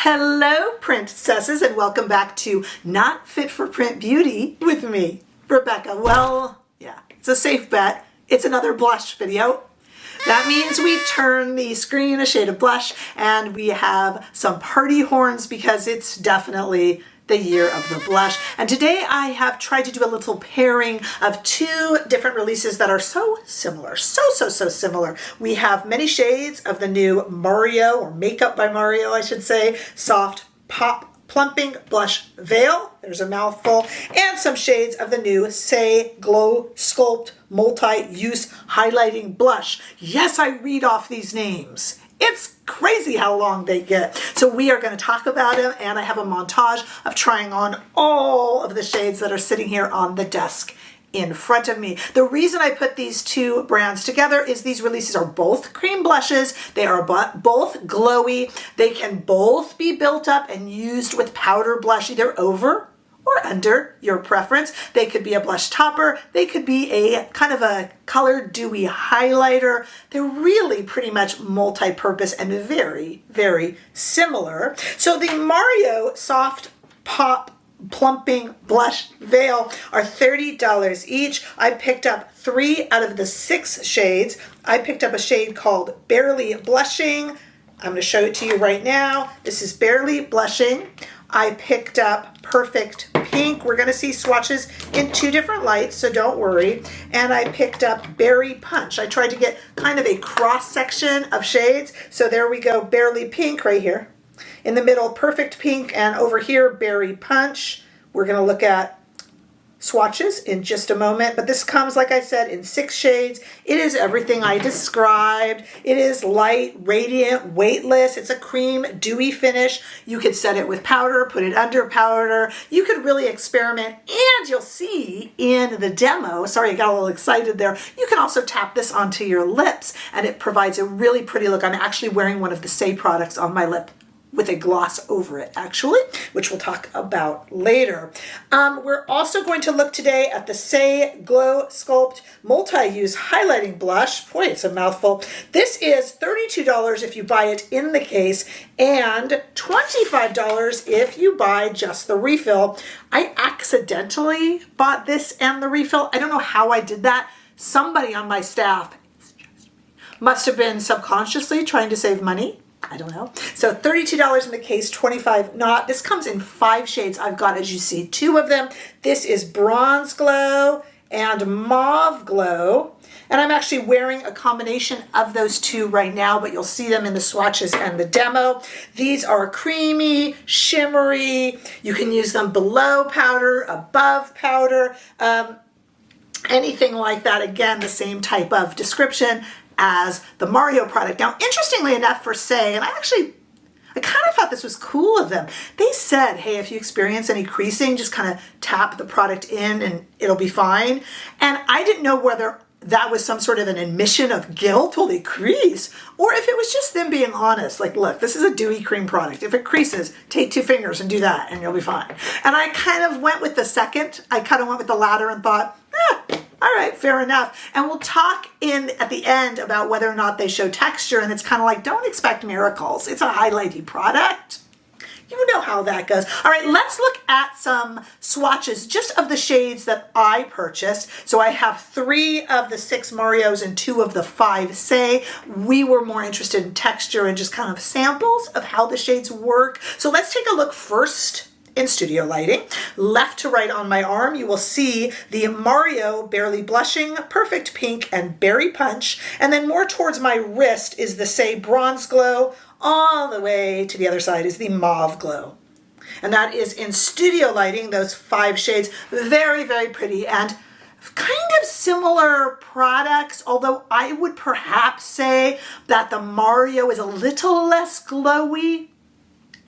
Hello, princesses, and welcome back to Not Fit for Print Beauty with me, Rebecca. Well, yeah, it's a safe bet. It's another blush video. That means we turn the screen a shade of blush and we have some party horns because it's definitely the year of the blush. And today I have tried to do a little pairing of two different releases that are so similar, so similar. We have many shades of the new Mario, or Makeup by Mario, I should say, Soft Pop Plumping Blush Veil. There's a mouthful. And some shades of the new Saie Glow-Sculpt Multi-Use Highlighting Blush. Yes, I read off these names. It's crazy how long they get. So we are going to talk about them, and I have a montage of trying on all of the shades that are sitting here on the desk in front of me. The reason I put these two brands together is these releases are both cream blushes. They are both glowy. They can both be built up and used with powder blush, either over or under your preference. They could be a blush topper. They could be a kind of a colored dewy highlighter. They're really pretty much multi-purpose and very similar. So the Mario Soft Pop Plumping Blush Veil are $30 each. I picked up 3 out of the 6 shades. I picked up a shade called Barely Blushing. I'm going to show it to you right now. This is Barely Blushing. I picked up Perfect Pink. We're going to see swatches in 2 different lights, so don't worry. And I picked up Berry Punch. I tried to get kind of a cross section of shades. So there we go, Barely Pink right here. In the middle, Perfect Pink, and over here, Berry Punch. We're going to look at swatches in just a moment, but this comes, like I said, in 6 shades. It is everything I described. It is light, radiant, weightless. It's a cream, dewy finish. You could set it with powder, put it under powder. You could really experiment, and you'll see in the demo, sorry, I got a little excited there, you can also tap this onto your lips, and it provides a really pretty look. I'm actually wearing one of the Saie products on my lip with a gloss over it, actually, which we'll talk about later. We're also going to look today at the Saie Glow-Sculpt Multi-Use Highlighting Blush. Boy, it's a mouthful. This is $32 if you buy it in the case, and $25 if you buy just the refill. I accidentally bought this and the refill. I don't know how I did that. Somebody on my staff must have been subconsciously trying to save money. I don't know. So $32 in the case, $25 not. This comes in 5 shades. I've got, as you see, 2 of them. This is Bronze Glow and Mauve Glow. And I'm actually wearing a combination of those 2 right now, but you'll see them in the swatches and the demo. These are creamy, shimmery. You can use them below powder, above powder, anything like that. Again, the same type of description as the Mario product. Now, interestingly enough for Saie, and I kind of thought this was cool of them. They said, hey, if you experience any creasing, just kind of tap the product in and it'll be fine. And I didn't know whether that was some sort of an admission of guilt, will they crease? Or if it was just them being honest, like, look, this is a dewy cream product. If it creases, take 2 fingers and do that and you'll be fine. And I kind of went with the second. I kind of went with the latter and thought, all right, fair enough. And we'll talk at the end about whether or not they show texture, and it's kind of like, don't expect miracles. It's a highlighty product. You know how that goes. All right, let's look at some swatches just of the shades that I purchased. So I have 3 of the 6 Marios and 2 of the 5 Saie. We were more interested in texture and just kind of samples of how the shades work. So let's take a look first in studio lighting. Left to right on my arm, you will see the Mario Barely Blushing, Perfect Pink, and Berry Punch. And then more towards my wrist is the Saie Bronze Glow. All the way to the other side is the Mauve Glow. And that is in studio lighting, those 5 shades. Very pretty and kind of similar products, although I would perhaps say that the Mario is a little less glowy,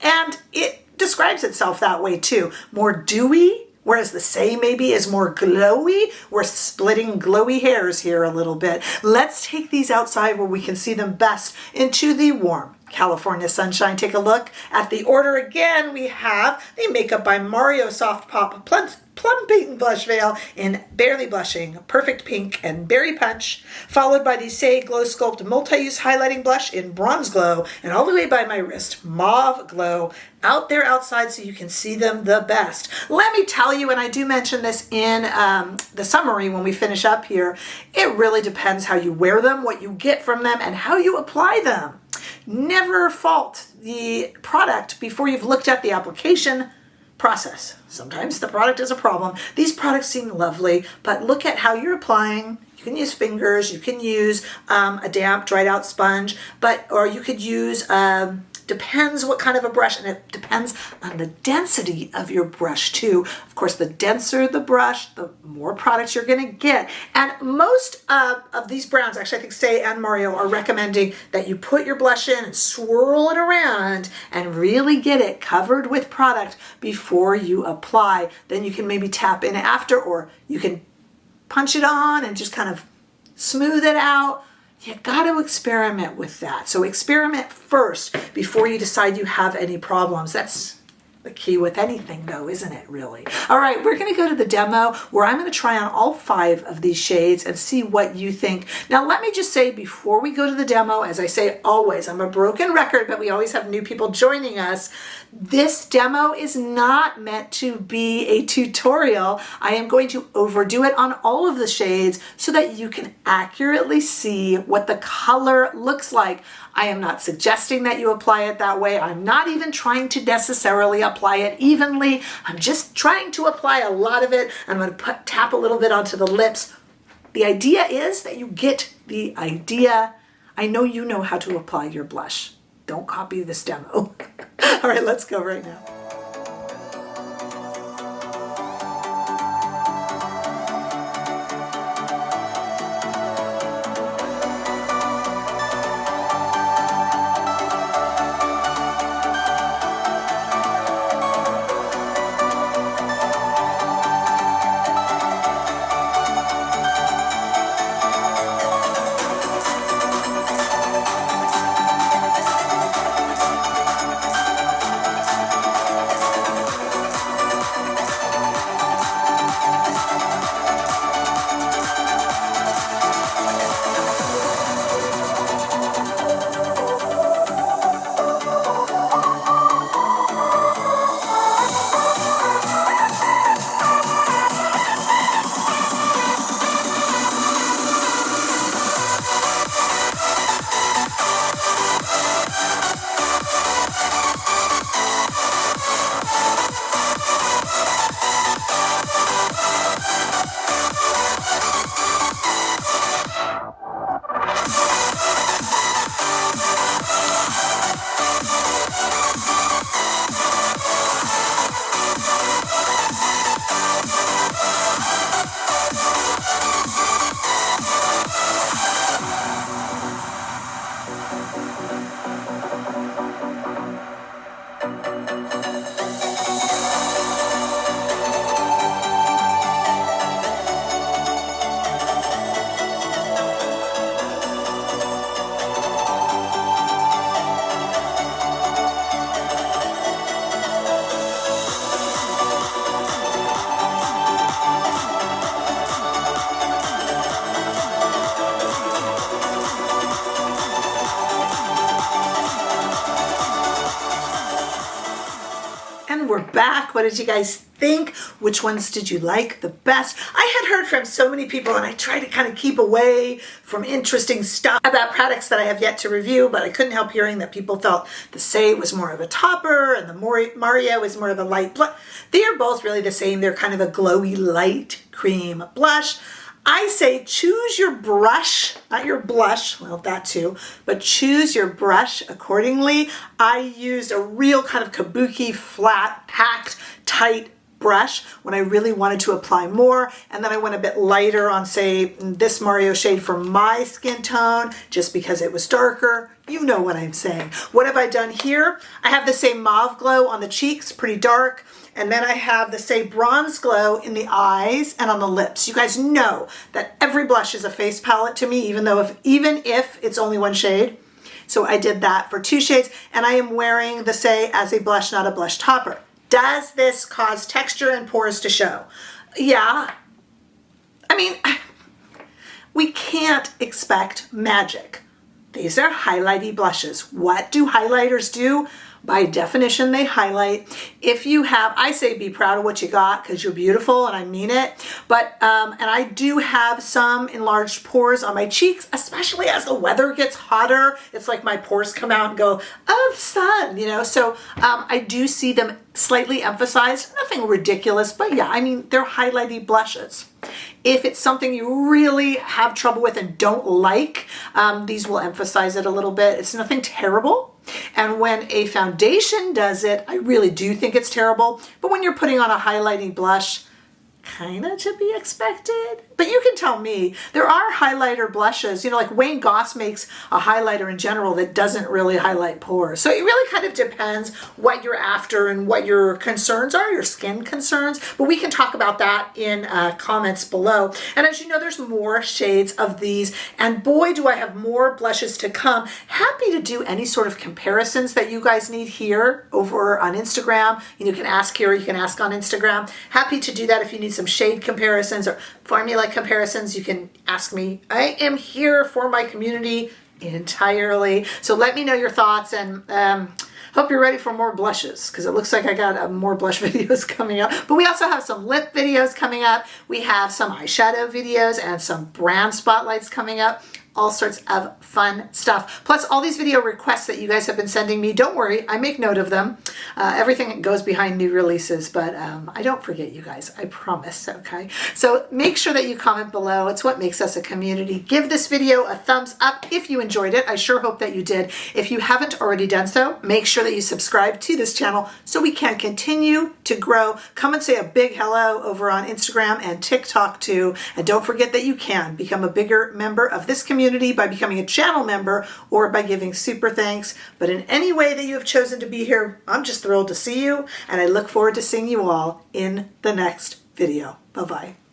and it describes itself that way too. More dewy, whereas the Saie maybe is more glowy. We're splitting glowy hairs here a little bit. Let's take these outside where we can see them best into the warm California Sunshine. Take a look at the order again. We have the Makeup by Mario Soft Pop Plumping Blush Veil in Barely Blushing, Perfect Pink, and Berry Punch, followed by the Saie Glow-Sculpt Multi-Use Highlighting Blush in Bronze Glow, and all the way by my wrist, Mauve Glow, out there outside so you can see them the best. Let me tell you, and I do mention this in the summary when we finish up here, it really depends how you wear them, what you get from them, and how you apply them. Never fault the product before you've looked at the application process. Sometimes the product is a problem. These products seem lovely, but look at how you're applying. You can use fingers, you can use a damp, dried out sponge, or you could use, depends what kind of a brush, and it depends on the density of your brush too. Of course, the denser the brush, the more products you're gonna get. And most of these browns, actually I think Saie and Mario are recommending that you put your blush in and swirl it around and really get it covered with product before you apply. Then you can maybe tap in after, or you can punch it on and just kind of smooth it out. You got to experiment with that. So experiment first before you decide you have any problems. That's the key with anything though, isn't it really? All right, we're going to go to the demo where I'm going to try on all 5 of these shades and see what you think. Now, let me just say before we go to the demo, as I say always, I'm a broken record, but we always have new people joining us. This demo is not meant to be a tutorial. I am going to overdo it on all of the shades so that you can accurately see what the color looks like. I am not suggesting that you apply it that way. I'm not even trying to necessarily apply it evenly. I'm just trying to apply a lot of it. I'm going to tap a little bit onto the lips. The idea is that you get the idea. I know you know how to apply your blush. Don't copy this demo. All right, let's go right now. We're back. What did you guys think? Which ones did you like the best? I had heard from so many people, and I try to kind of keep away from interesting stuff about products that I have yet to review, but I couldn't help hearing that people felt the Saie was more of a topper and the Mario is more of a light blush. They are both really the same. They're kind of a glowy light cream blush. I say choose your brush, not your blush, well that too, but choose your brush accordingly. I used a real kind of kabuki, flat, packed, tight brush when I really wanted to apply more, and then I went a bit lighter on, say, this Mario shade for my skin tone, just because it was darker. You know what I'm saying. What have I done here? I have the same Mauve glow on the cheeks, pretty dark, and then I have the same bronze glow in the eyes and on the lips. You guys know that every blush is a face palette to me, even if it's only one shade. So I did that for 2 shades, and I am wearing the Saie as a blush, not a blush topper. Does this cause texture and pores to show? Yeah. I mean, we can't expect magic. These are highlighty blushes. What do highlighters do? By definition, they highlight. If you have, I say be proud of what you got because you're beautiful and I mean it. But, and I do have some enlarged pores on my cheeks, especially as the weather gets hotter. It's like my pores come out and go, oh, sun, you know. So I do see them slightly emphasized. Nothing ridiculous, but yeah, I mean, they're highlighty blushes. If it's something you really have trouble with and don't like, these will emphasize it a little bit. It's nothing terrible. And when a foundation does it, I really do think it's terrible. But when you're putting on a highlighting blush, kind of to be expected. But you can tell me. There are highlighter blushes, you know, like Wayne Goss makes a highlighter in general that doesn't really highlight pores. So it really kind of depends what you're after and what your concerns are, your skin concerns. But we can talk about that in comments below. And as you know, there's more shades of these. And boy, do I have more blushes to come. Happy to do any sort of comparisons that you guys need here over on Instagram. You can ask here, you can ask on Instagram. Happy to do that if you need some shade comparisons or formula comparisons. You can ask me. I am here for my community entirely. So let me know your thoughts, and hope you're ready for more blushes because it looks like I got more blush videos coming up. But we also have some lip videos coming up. We have some eyeshadow videos and some brand spotlights coming up. All sorts of fun stuff. Plus all these video requests that you guys have been sending me. Don't worry, I make note of them. Everything goes behind new releases, but I don't forget you guys, I promise, okay? So make sure that you comment below. It's what makes us a community. Give this video a thumbs up if you enjoyed it. I sure hope that you did. If you haven't already done so, make sure that you subscribe to this channel so we can continue to grow. Come and say a big hello over on Instagram and TikTok too. And don't forget that you can become a bigger member of this community by becoming a channel member or by giving super thanks. But in any way that you have chosen to be here, I'm just thrilled to see you, and I look forward to seeing you all in the next video. Bye-bye.